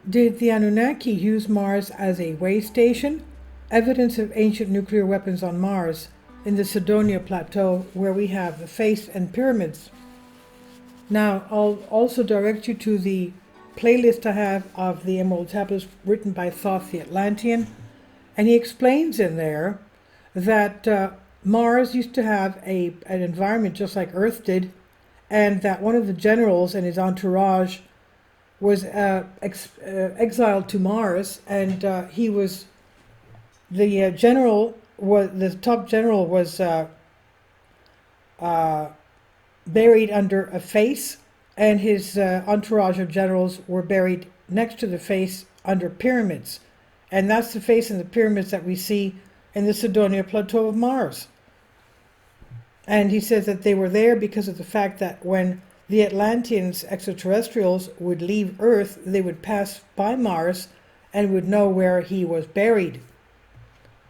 Did the Anunnaki use Mars as a way station? Evidence of ancient nuclear weapons on Mars in the Cydonia Plateau, where we have the face and pyramids. Now, I'll also direct you to the playlist I have of the Emerald Tablets written by Thoth the Atlantean, and he explains in there that Mars used to have an environment just like Earth did, and that one of the generals and his entourage was exiled to Mars, and he was the top general was buried under a face, and his entourage of generals were buried next to the face under pyramids, and that's the face and the pyramids that we see in the Cydonia Plateau of Mars. And he says that they were there because of the fact that when the Atlanteans, extraterrestrials, would leave Earth, they would pass by Mars and would know where he was buried.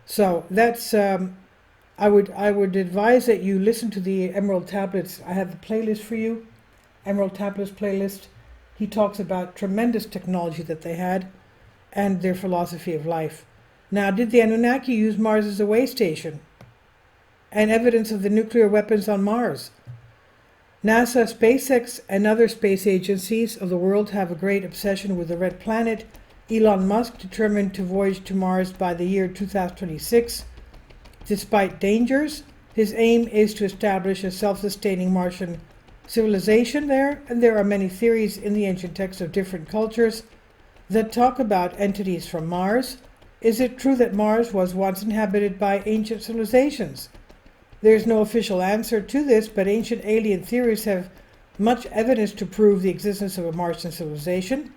So that's, I would advise that you listen to the Emerald Tablets. I have the playlist for you, Emerald Tablets playlist. He talks about tremendous technology that they had and their philosophy of life. Now, did the Anunnaki use Mars as a way station? And evidence of the nuclear weapons on Mars. NASA, SpaceX, and other space agencies of the world have a great obsession with the red planet. Elon Musk determined to voyage to Mars by the year 2026. Despite dangers, his aim is to establish a self-sustaining Martian civilization there, and there are many theories in the ancient texts of different cultures that talk about entities from Mars. Is it true that Mars was once inhabited by ancient civilizations? There is no official answer to this, but ancient alien theories have much evidence to prove the existence of a Martian civilization.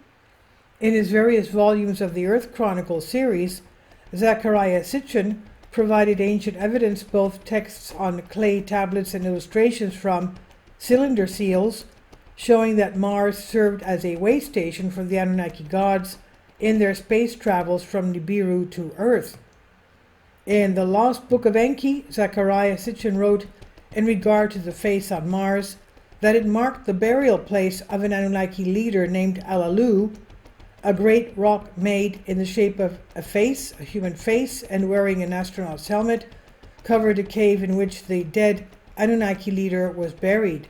In his various volumes of the Earth Chronicles series, Zecharia Sitchin provided ancient evidence, both texts on clay tablets and illustrations from cylinder seals, showing that Mars served as a way station for the Anunnaki gods in their space travels from Nibiru to Earth. In the Lost Book of Enki, Zecharia Sitchin wrote, in regard to the face on Mars, that it marked the burial place of an Anunnaki leader named Alalu, a great rock made in the shape of a face, a human face, and wearing an astronaut's helmet, covered a cave in which the dead Anunnaki leader was buried.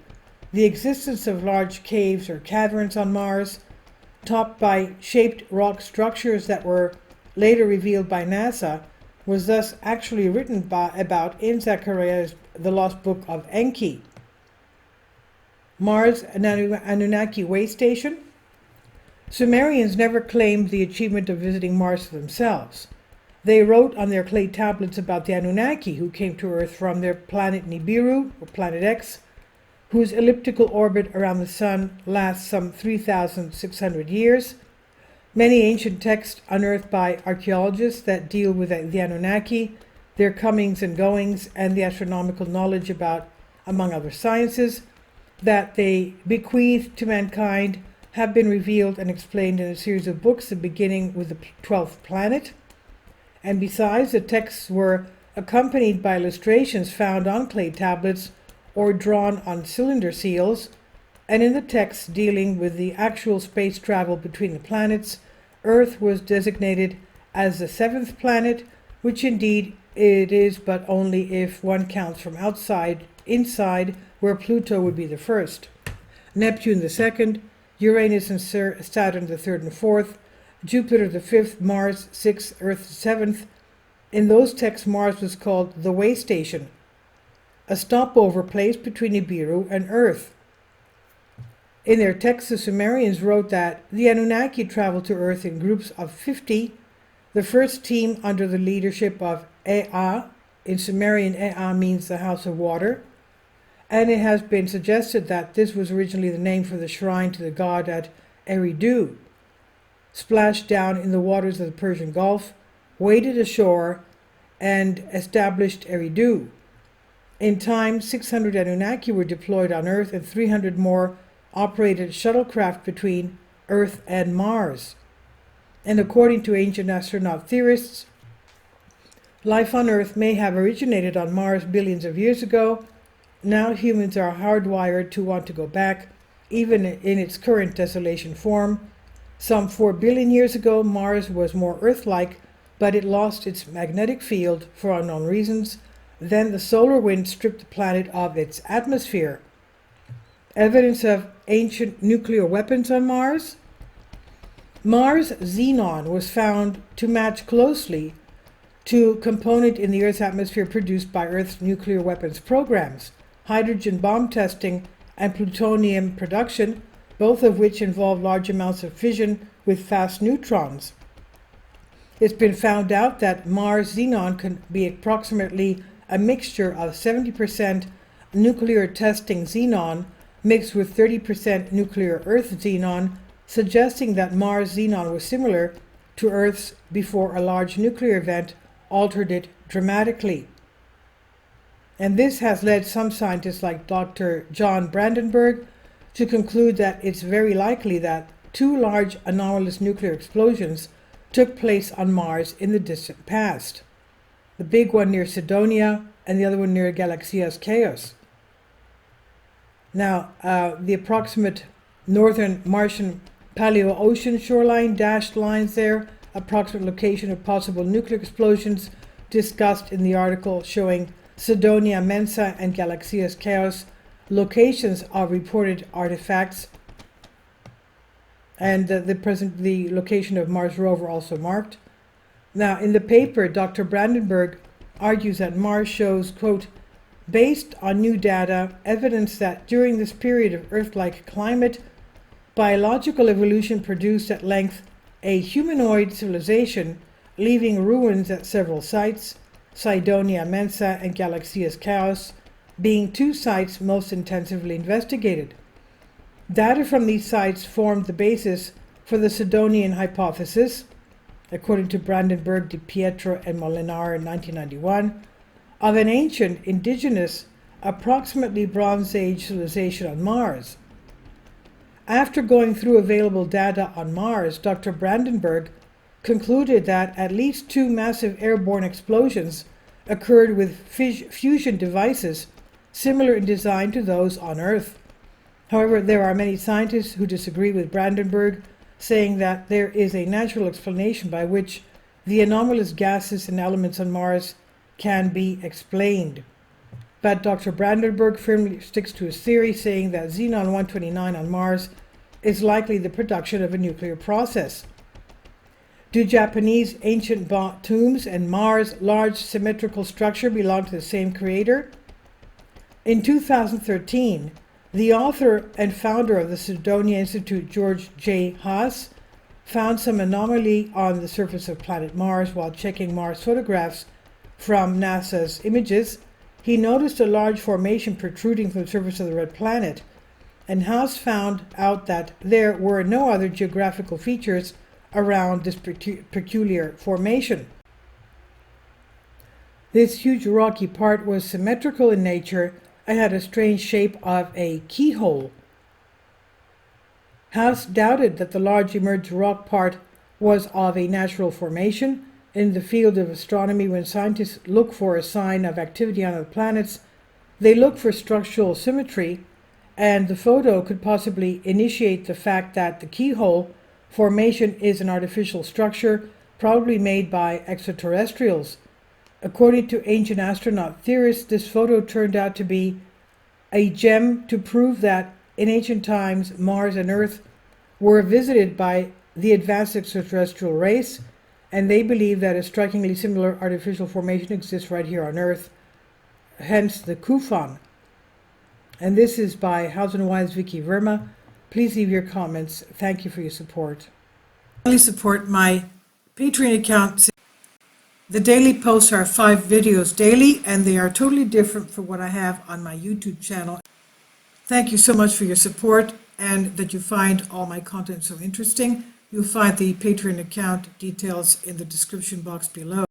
The existence of large caves or caverns on Mars, topped by shaped rock structures that were later revealed by NASA, was thus actually written about in Zechariah's The Lost Book of Enki. Mars, an Anunnaki way station. Sumerians never claimed the achievement of visiting Mars for themselves. They wrote on their clay tablets about the Anunnaki who came to Earth from their planet Nibiru, or Planet X, whose elliptical orbit around the Sun lasts some 3,600 years. Many ancient texts unearthed by archaeologists that deal with the Anunnaki, their comings and goings, and the astronomical knowledge about, among other sciences, that they bequeathed to mankind have been revealed and explained in a series of books, beginning with the 12th planet. And besides, the texts were accompanied by illustrations found on clay tablets or drawn on cylinder seals, and in the texts dealing with the actual space travel between the planets, Earth was designated as the 7th planet, which indeed it is, but only if one counts from inside, where Pluto would be the 1st, Neptune the 2nd, Uranus and Saturn the 3rd and 4th, Jupiter the 5th, Mars 6th, Earth the 7th. In those texts, Mars was called the way station, a stopover place between Nibiru and Earth. In their texts, the Sumerians wrote that the Anunnaki traveled to Earth in groups of 50, the first team under the leadership of Ea. In Sumerian, Ea means the house of water, and it has been suggested that this was originally the name for the shrine to the god at Eridu. Splashed down in the waters of the Persian Gulf, waded ashore, and established Eridu. In time, 600 Anunnaki were deployed on Earth, and 300 more operated shuttlecraft between Earth and Mars. And according to ancient astronaut theorists, life on Earth may have originated on Mars billions of years ago. Now humans are hardwired to want to go back, even in its current desolation form. Some 4 billion years ago, Mars was more Earth-like, but it lost its magnetic field for unknown reasons. Then the solar wind stripped the planet of its atmosphere. Evidence of ancient nuclear weapons on Mars. Mars xenon was found to match closely to a component in the Earth's atmosphere produced by Earth's nuclear weapons programs, hydrogen bomb testing and plutonium production, both of which involve large amounts of fission with fast neutrons. It's been found out that Mars xenon can be approximately a mixture of 70% nuclear testing xenon mixed with 30% nuclear Earth xenon, suggesting that Mars xenon was similar to Earth's before a large nuclear event altered it dramatically. And this has led some scientists like Dr. John Brandenburg to conclude that it's very likely that 2 large anomalous nuclear explosions took place on Mars in the distant past. The big one near Cydonia and the other one near Galaxias Chaos. Now, the approximate northern Martian Paleo-ocean shoreline, dashed lines there, approximate location of possible nuclear explosions discussed in the article showing Cydonia Mensa and Galaxias Chaos, locations of reported artifacts, and the location of Mars rover also marked. Now, in the paper, Dr. Brandenburg argues that Mars shows, quote, based on new data, evidence that during this period of Earth-like climate, biological evolution produced at length a humanoid civilization, leaving ruins at several sites, Cydonia Mensa and Galaxias Chaos being 2 sites most intensively investigated. Data from these sites formed the basis for the Cydonian hypothesis, according to Brandenburg, Di Pietro, and Molinar in 1991, of an ancient, indigenous, approximately Bronze Age civilization on Mars. After going through available data on Mars, Dr. Brandenburg concluded that at least 2 massive airborne explosions occurred with fusion devices similar in design to those on Earth. However, there are many scientists who disagree with Brandenburg, saying that there is a natural explanation by which the anomalous gases and elements on Mars can be explained. But Dr. Brandenburg firmly sticks to his theory, saying that Xenon 129 on Mars is likely the production of a nuclear process. Do Japanese ancient tombs and Mars' large symmetrical structure belong to the same creator? In 2013, the author and founder of the Cydonia Institute, George J. Haas, found some anomaly on the surface of planet Mars while checking Mars photographs from NASA's images. He noticed a large formation protruding from the surface of the red planet, and Haas found out that there were no other geographical features around this peculiar formation. This huge rocky part was symmetrical in nature and had a strange shape of a keyhole. Haas doubted that the large emerged rock part was of a natural formation. In the field of astronomy, when scientists look for a sign of activity on other planets, they look for structural symmetry, and the photo could possibly initiate the fact that the keyhole formation is an artificial structure, probably made by extraterrestrials. According to ancient astronaut theorists, this photo turned out to be a gem to prove that in ancient times Mars and Earth were visited by the advanced extraterrestrial race, and they believe that a strikingly similar artificial formation exists right here on Earth, hence the Kufan. And this is by House and Wise Vicky Verma. Please leave your comments. Thank you for your support. Please support my Patreon account. The daily posts are 5 videos daily, and they are totally different from what I have on my YouTube channel. Thank you so much for your support and that you find all my content so interesting. You'll find the Patreon account details in the description box below.